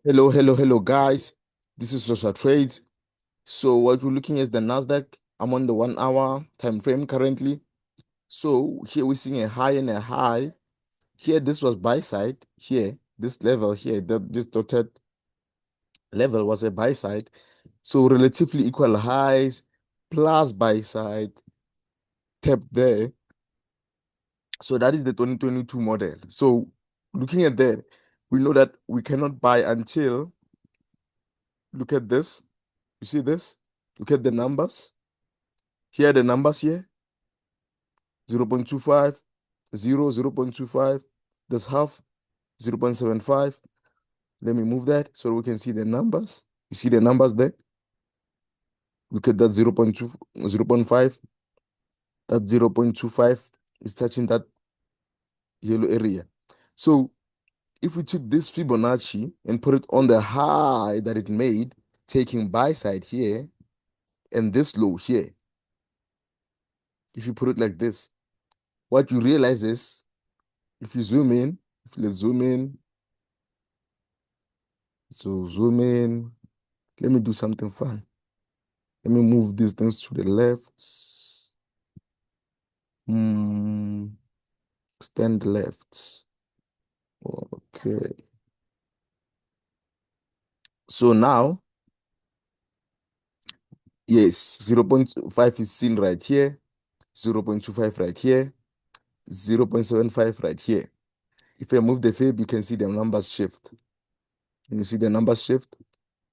Hello, guys. This is Joshua Trades. So what we're looking at is the Nasdaq. I'm on the 1 hour time frame currently. So here we're seeing a high and a high. Here, this was buy side. Here, this level here, this dotted level was a buy side. So relatively equal highs plus buy side tapped there. So that is the 2022 model. So looking at that, we know that we cannot buy until look at this. You see this? Look at the numbers. Here are the numbers here. 0.25, 0, 0.25. That's half, 0.75. Let me move that so we can see the numbers. You see the numbers there? Look at that 0.2, 0.5. That 0.25 is touching that yellow area. So if we took this Fibonacci and put it on the high that it made, taking buy side here and this low here, if you put it like this, what you realize is if you zoom in, let's zoom in. So zoom in. Let me do something fun. Let me move these things to the left. Stand left. Okay. So now, yes, 0.5 is seen right here, 0.25 right here, 0.75 right here. If I move the fib, you can see the numbers shift. You see the numbers shift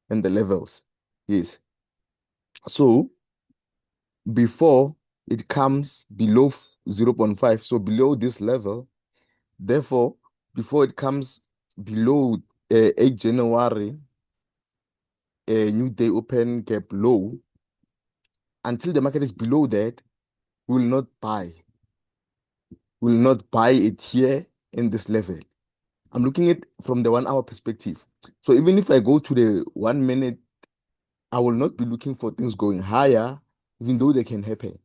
and the levels. Yes. So before it comes below 0.5, so below this level, therefore, before it comes below 8 January, a new day open gap low, until the market is below that, we will not buy. We will not buy it here in this level. I'm looking at from the 1 hour perspective. So even if I go to the 1 minute, I will not be looking for things going higher, even though they can happen.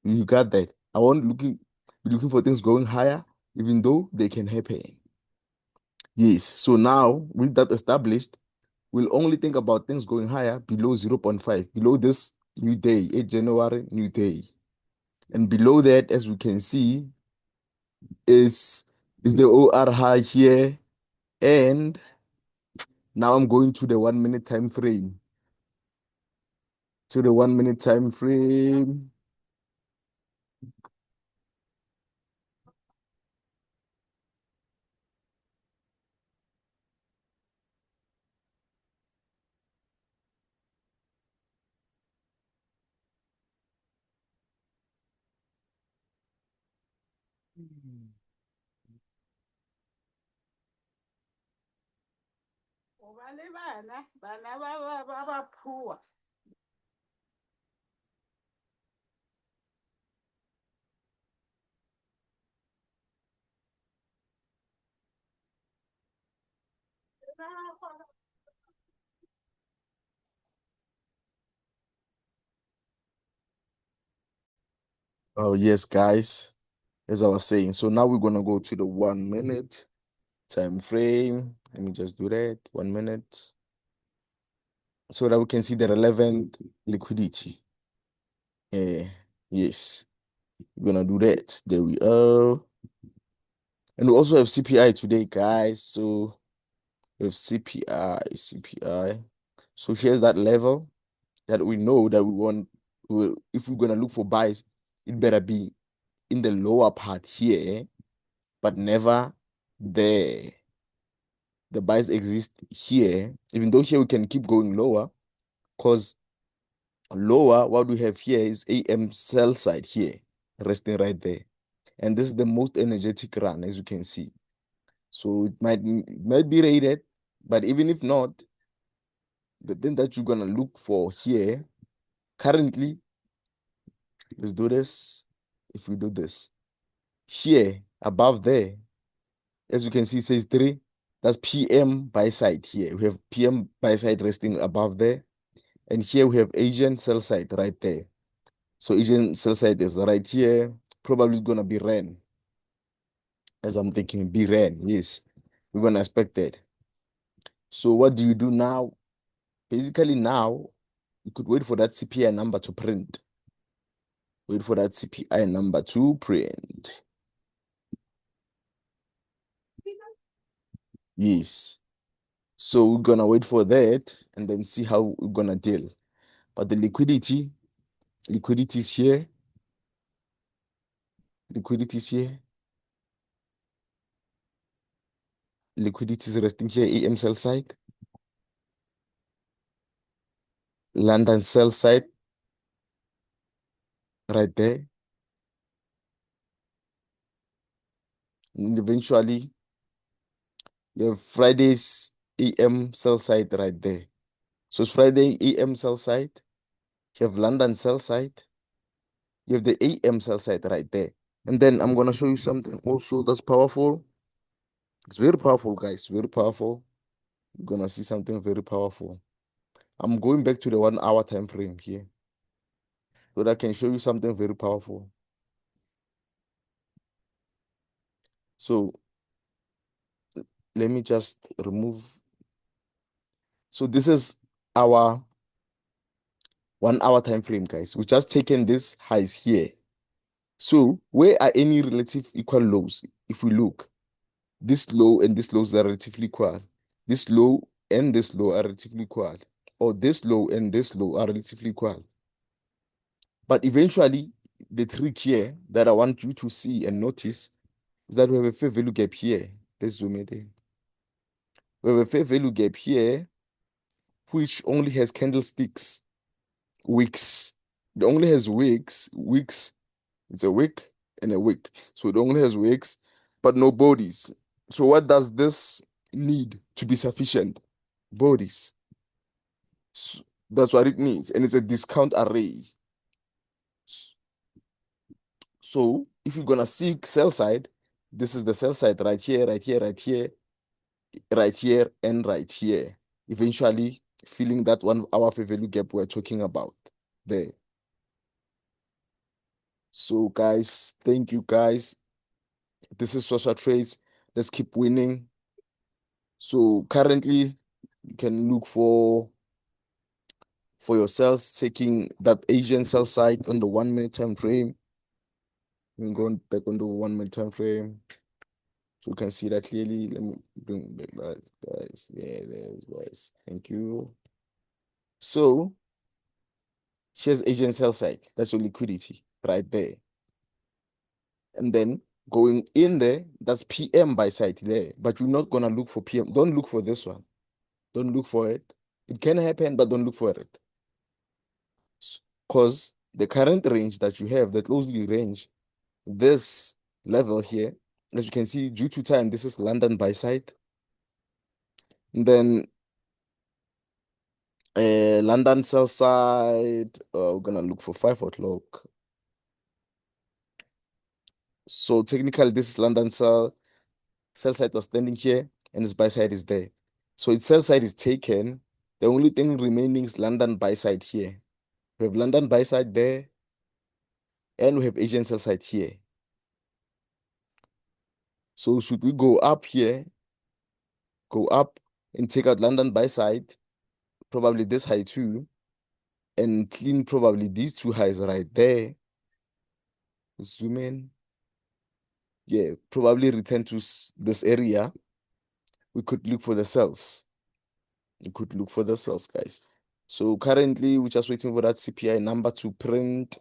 You got that? I won't be looking for things going higher, even though they can happen. Yes. So now with that established, we'll only think about things going higher below 0.5, below this new day, 8 January, new day. And below that, as we can see, is the OR high here. And now I'm going to the 1 minute time frame. To the 1 minute time frame. Oh, yes, guys. As I was saying, so now we're gonna go to the 1 minute time frame. Let me just do that. 1 minute. So that we can see the relevant liquidity. Yes. We're gonna do that. There we are. And we also have CPI today, guys. So we have CPI. So here's that level that we know that we want. If we're gonna look for buys, it better be in the lower part here, but never there. The buys exist here, even though here we can keep going lower, because lower, what we have here is AM sell side here, resting right there. And this is the most energetic run, as you can see. So it might be rated, but even if not, the thing that you're gonna look for here, currently, let's do this. If we do this, here, above there, as you can see, it says 3. That's PM buy side here. We have PM buy side resting above there. And here we have Asian sell side right there. So Asian sell side is right here. Probably gonna be ran. As I'm thinking, be ran. Yes, we're gonna expect that. So what do you do now? Basically now, you could wait for that CPI number to print. Wait for that CPI number to print. Yes. So we're gonna wait for that and then see how we're gonna deal. But the liquidity is here. Liquidity is here. Liquidity is resting here. AM sell side. London sell side right there. And eventually, you have Friday's AM sell side right there. So it's Friday AM sell side. You have London sell side. You have the AM sell side right there. And then I'm gonna show you something also that's powerful. It's very powerful, guys. Very powerful. You're gonna see something very powerful. I'm going back to the 1 hour time frame here so that I can show you something very powerful. So let me just remove. So this is our 1 hour time frame, guys. We just taken this highs here. So where are any relative equal lows? If we look, this low and this lows are relatively equal. This low and this low are relatively equal. Or this low and this low are relatively equal. But eventually, the trick here that I want you to see and notice is that we have a fair value gap here. Let's zoom it in. We have a fair value gap here, which only has candlesticks, wicks. It only has wicks. It's a wick and a wick. So it only has wicks, but no bodies. So what does this need to be sufficient? Bodies. So that's what it needs. And it's a discount array. So if you're gonna seek sell side, this is the sell side right here, right here, right here, right here, and right here. Eventually filling that 1 hour fair value gap we're talking about there. So guys, thank you guys. This is Social Trades. Let's keep winning. So currently you can look for yourselves taking that Asian sell side on the 1 minute time frame. I'm going back on the 1 minute time frame. So you can see that clearly. Let me bring back that, guys. Yeah, there's guys. Thank you. So here's Asian sell side. That's your liquidity right there. And then going in there, that's PM buy side there. But you're not gonna look for PM. Don't look for this one. Don't look for it. It can happen, but don't look for it. Because the current range that you have, the closely range, this level here, as you can see, due to time, this is London buy side. And then London sell side, we're gonna look for 5 o'clock. So technically, this is London sell side was standing here, and its buy side is there. So its sell side is taken. The only thing remaining is London buy side here. We have London buy side there, and we have Asian sell side here. So should we go up here, go up and take out London buy side, probably this high too, and clean probably these two highs right there. Zoom in. Yeah, probably return to this area. We could look for the cells. We could look for the cells, guys. So currently, we're just waiting for that CPI number to print.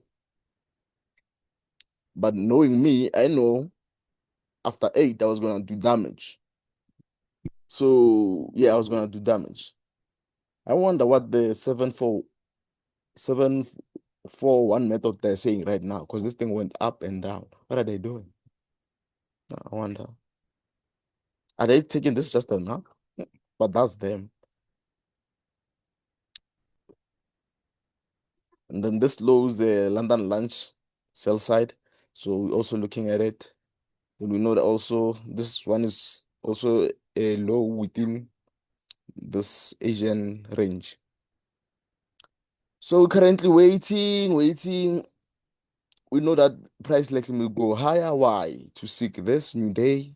But knowing me, I know after 8, I was going to do damage. So, yeah, I was going to do damage. I wonder what the 741 method they're saying right now, because this thing went up and down. What are they doing? I wonder. Are they taking this just a knock? But that's them. And then this lows the London lunch sell side. So we're also looking at it. Then we know that also this one is also a low within this Asian range. So we're currently waiting. We know that price likely will go higher. Why? To seek this new day.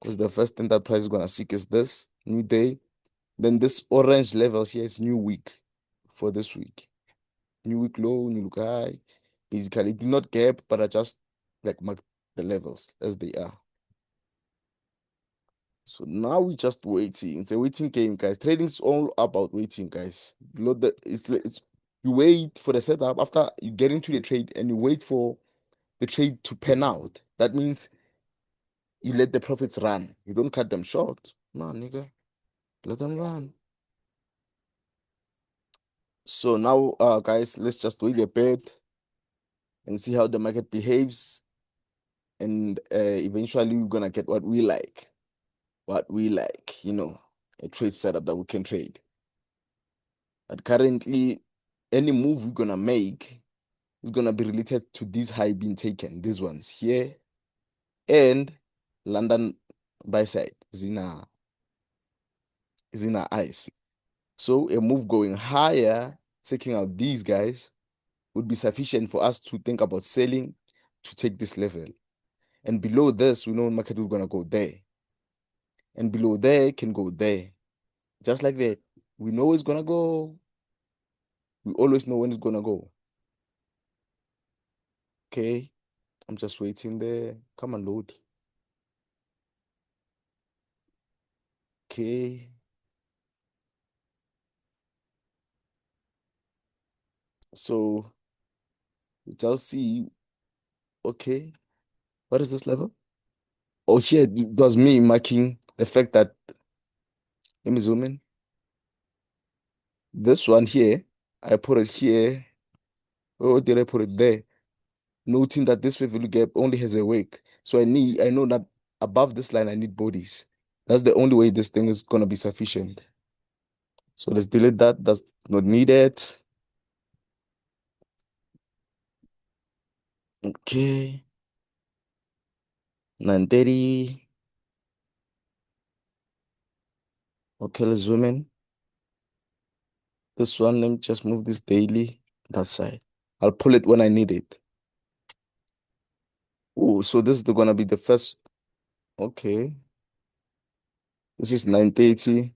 Because the first thing that price is gonna seek is this new day. Then this orange level here is new week for this week. New week low, new week high. Basically, it did not gap, but I just like mark the levels as they are. So now we just waiting. It's a waiting game, guys. Trading is all about waiting, guys. It's you wait for the setup after you get into the trade and you wait for the trade to pan out. That means you let the profits run. You don't cut them short. No, nigga. Let them run. So now, guys, let's just wait a bit and see how the market behaves. And eventually we're gonna get what we like. What we like, a trade setup that we can trade. But currently, any move we're gonna make is gonna be related to this high being taken, these ones here, and London buy side is in our eyes. So a move going higher, taking out these guys, would be sufficient for us to think about selling to take this level. And below this, we know market is gonna go there. And below there can go there. Just like that. We know it's gonna go. We always know when it's gonna go. Okay. I'm just waiting there. Come on, load. Okay. So we just see. Okay. What is this level? Oh, here it was me marking the fact that, let me zoom in. This one here, I put it here. Or did I put it there? Noting that this value gap only has a wick. So I know that above this line, I need bodies. That's the only way this thing is gonna be sufficient. So let's delete that. That's not needed. Okay. 930. Okay, let's zoom in. This one, let me just move this daily. That side. I'll pull it when I need it. Oh, so this is gonna be the first. Okay. This is 930.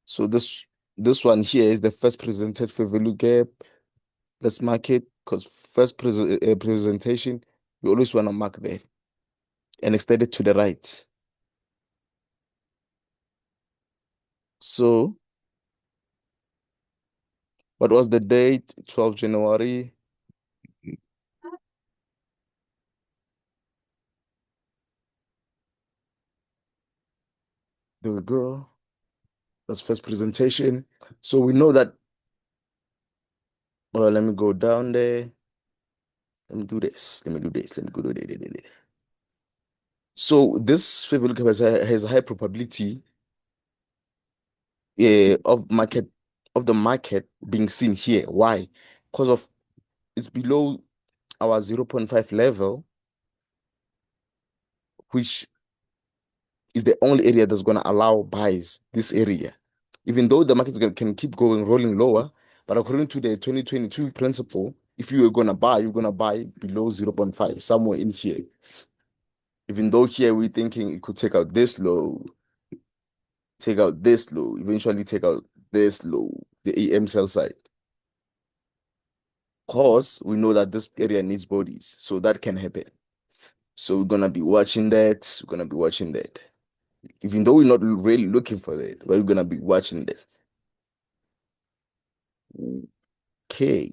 So this one here is the first presented for value gap. Let's mark it because first presentation, you always want to mark there and extend it to the right. So what was the date? 12 January. There we go. That's first presentation. So we know that. Well, let me go down there. Let me do this. Let me do this. Let me go do this. So this favor lookup has a high probability of the market being seen here. Why? Because of it's below our 0.5 level, which is the only area that's going to allow buys, this area. Even though the market can keep going, rolling lower, but according to the 2022 principle, if you were going to buy, you're going to buy below 0.5, somewhere in here. Even though here we're thinking it could take out this low, eventually take out this low, the AM sell side. Cause we know that this area needs bodies, so that can happen. So we're gonna be watching that. We're gonna be watching that. Even though we're not really looking for that, but we're gonna be watching that. Okay.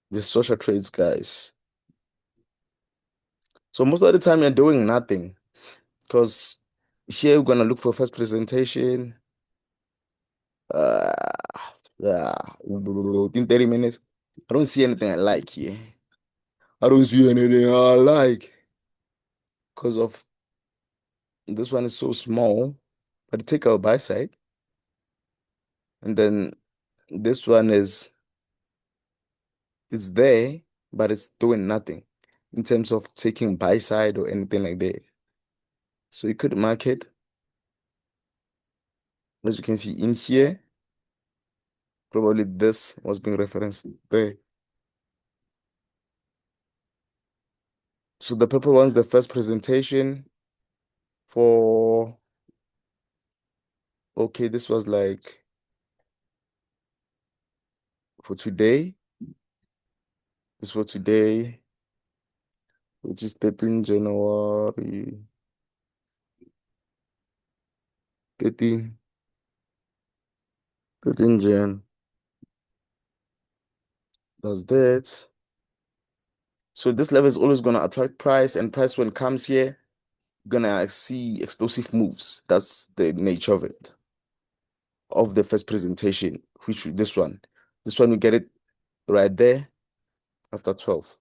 This social trades, guys. So most of the time you're doing nothing because here we're gonna look for first presentation. Uh, yeah, within 30 minutes. I don't see anything I like here. I don't see anything I like because of this one is so small. But take our buy side, and then this one is it's there, but it's doing nothing in terms of taking buy side or anything like that. So you could mark it, as you can see in here. Probably this was being referenced there. So the purple one's the first presentation for Okay, this was like for today. This for today, which is 13 January. 13, 13 Jan. That's that. So this level is always gonna attract price, and price when it comes here, gonna see explosive moves. That's the nature of it, of the first presentation, which this one. This one we get it right there after 12.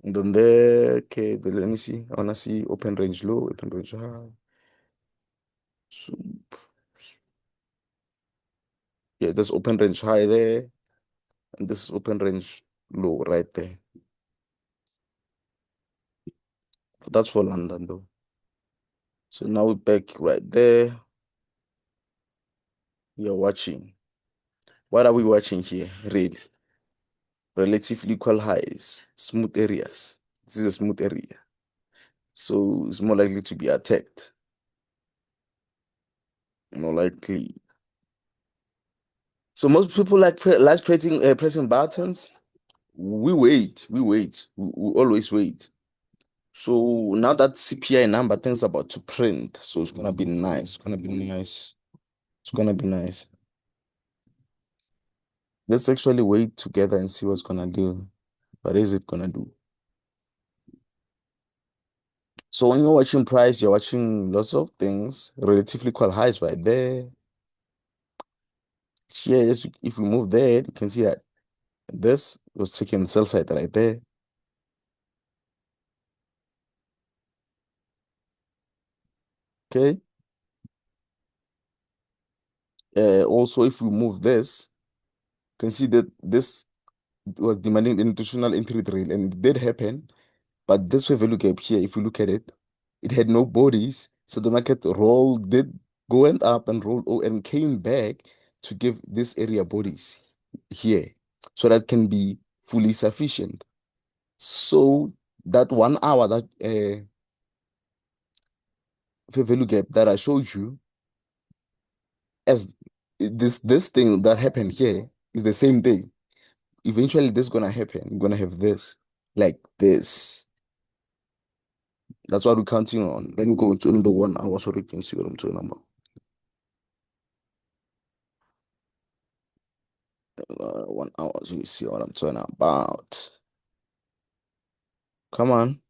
And then there, okay, then let me see. I wanna see open range low, open range high. So, yeah, this open range high there, and this open range low right there. That's for London though. So now we're back right there. We are watching. What are we watching here? Really? Relatively equal highs, smooth areas. This is a smooth area. So it's more likely to be attacked. More likely. So most people like pressing buttons. We wait. We always wait. So now that CPI number thing's about to print, so it's gonna be nice. It's gonna be nice. It's gonna be nice. Let's actually wait together and see what's gonna do. What is it gonna do? So when you're watching price, you're watching lots of things, relatively quite highs right there. Here, if we move there, you can see that this was taking the sell side right there. Okay. Also, if we move this, you can see that this was demanding an institutional entry trail, and it did happen. But this fair value gap here, if you look at it, it had no bodies. So the market rolled, did go went up and rolled and came back to give this area bodies here. So that can be fully sufficient. So that 1 hour that fair value gap that I showed you as this thing that happened here is the same thing. Eventually this is gonna happen. We're gonna have this like this. That's what we're counting on. Let me go into the 1 hour so you can see what I'm talking about. 1 hour so you see what I'm talking about. Come on.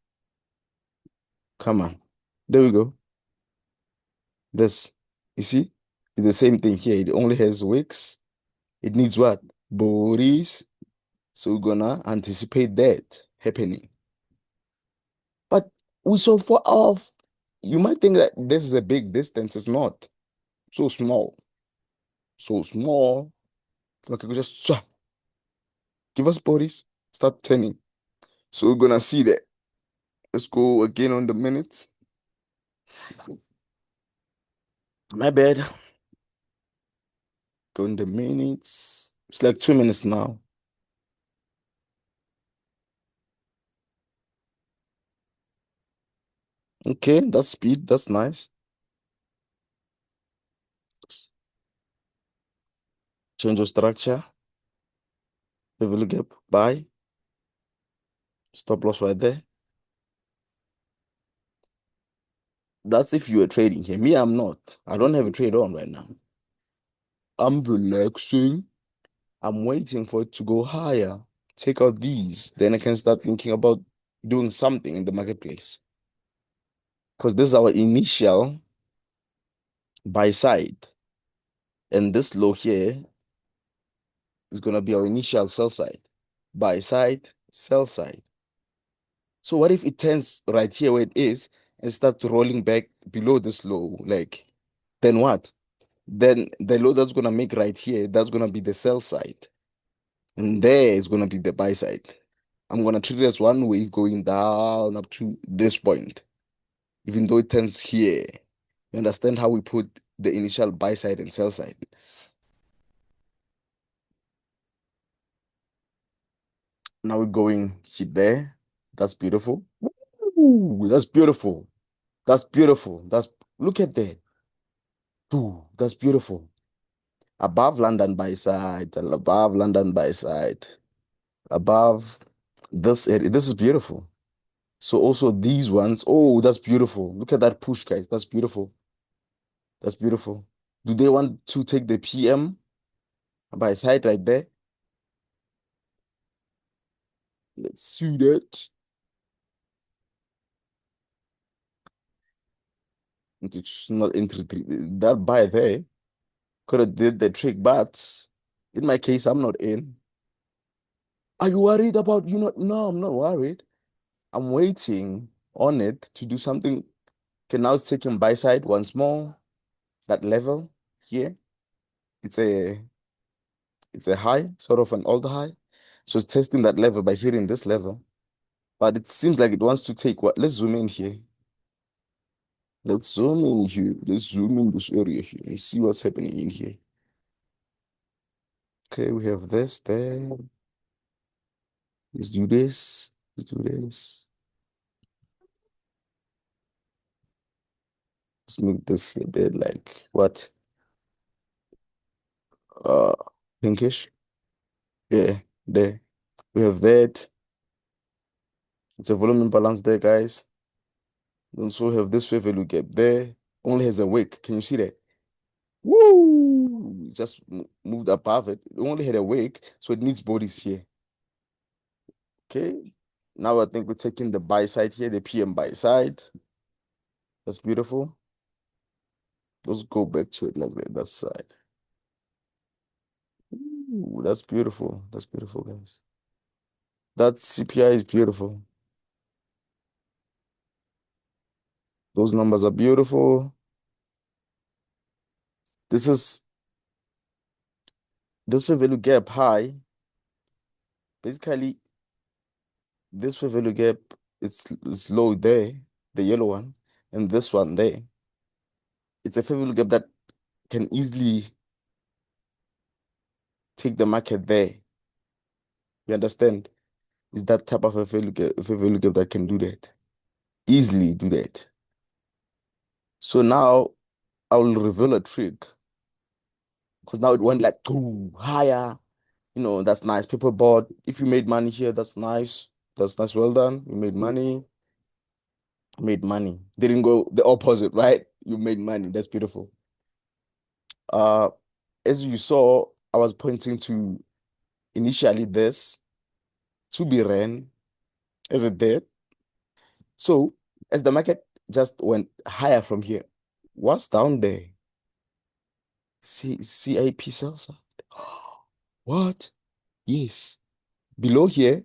Come on. There we go. This. You see? It's the same thing here. It only has wicks. It needs what? Bodies. So we're gonna anticipate that happening. But we so far off. You might think that this is a big distance. It's not. So small. So small. So I could just give us bodies. Start turning. So we're gonna see that. Let's go again on the minute. My bad. Go in the minutes. It's like 2 minutes now. Okay, that's speed. That's nice. Change of structure. Level gap. Buy. Stop loss right there. That's if you were trading here. Me, I'm not. I don't have a trade on right now. I'm relaxing. I'm waiting for it to go higher. Take out these. Then I can start thinking about doing something in the marketplace. Because this is our initial buy side. And this low here is going to be our initial sell side. Buy side, sell side. So what if it turns right here where it is and start rolling back below this low? Like, then what? Then the low that's gonna make right here, that's gonna be the sell side. And there is gonna be the buy side. I'm gonna treat it as one wave going down up to this point, even though it turns here. You understand how we put the initial buy side and sell side? Now we're going there. That's beautiful. Ooh, that's beautiful. That's beautiful. That's look at that. Ooh, that's beautiful. Above London by side, above London by side, above this area. This is beautiful. So also these ones. Oh, that's beautiful. Look at that push, guys. That's beautiful. That's beautiful. Do they want to take the PM by side right there? Let's see that. It's not entry three. That buy there could have did the trick, but in my case, I'm not in. Are you worried about you not? No, I'm not worried. I'm waiting on it to do something. Okay, now it's taking buy side once more. That level here, it's a it's a high, sort of an old high. So it's testing that level by hitting this level. But it seems like it wants to take what? Let's zoom in here. Let's zoom in here. Let's zoom in this area here and see what's happening in here. Okay, we have this there. Let's do this. Let's do this. Let's make this a bit like what? Uh, pinkish. Yeah, there. We have that. It's a volume imbalance there, guys. We also have this fair value gap there. Only has a wick. Can you see that? Woo! Just moved above it. It only had a wick, so it needs bodies here. Okay. Now I think we're taking the buy side here, the PM buy side. That's beautiful. Let's go back to it like that side. Ooh, that's beautiful. That's beautiful, guys. That CPI is beautiful. Those numbers are beautiful. This is this fair value gap high. Basically, this fair value gap it's low there, the yellow one, and this one there. It's a fair value gap that can easily take the market there. You understand? It's that type of a fair value gap that can do that. Easily do that. So now I will reveal a trick because now it went like higher. You know, that's nice. People bought. If you made money here, that's nice. That's nice. Well done. You made money. Made money. Didn't go the opposite, right? You made money. That's beautiful. Uh, as you saw, I was pointing to initially this to be ran as a debt. So as the market just went higher from here, what's down there? CIP sales. What? Yes. Below here,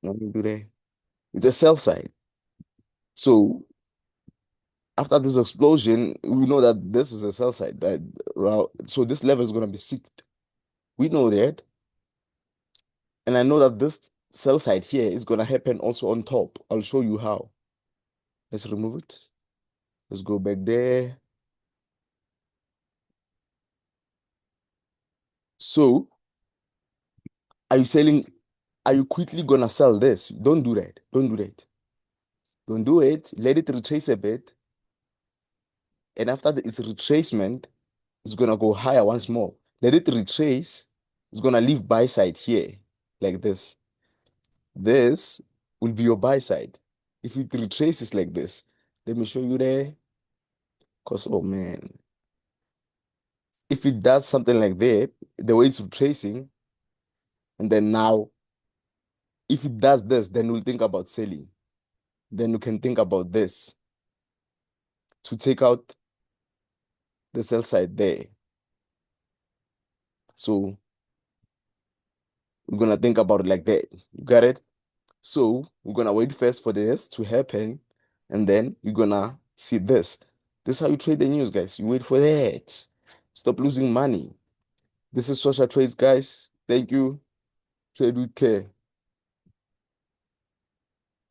let me do that. It's a sell side. So after this explosion, we know that this is a sell side. So this level is going to be seeked. We know that. And I know that this sell side here is going to happen also on top. I'll show you how. Let's remove it. Let's go back there. So are you selling? Are you quickly going to sell this? Don't do that. Don't do that. Don't do it. Let it retrace a bit. And after its retracement, it's going to go higher once more. Let it retrace. It's going to leave buy side here like this. This will be your buy side. If it retraces like this, let me show you there. Because, oh man, if it does something like that, the way it's retracing, and then now, if it does this, then we'll think about selling. Then you can think about this to take out the sell side there. So we're going to think about it like that. You got it? So we're going to wait first for this to happen, and then you're going to see this. This is how you trade the news, guys. You wait for that. Stop losing money. This is Social Trades, guys. Thank you. Trade with care.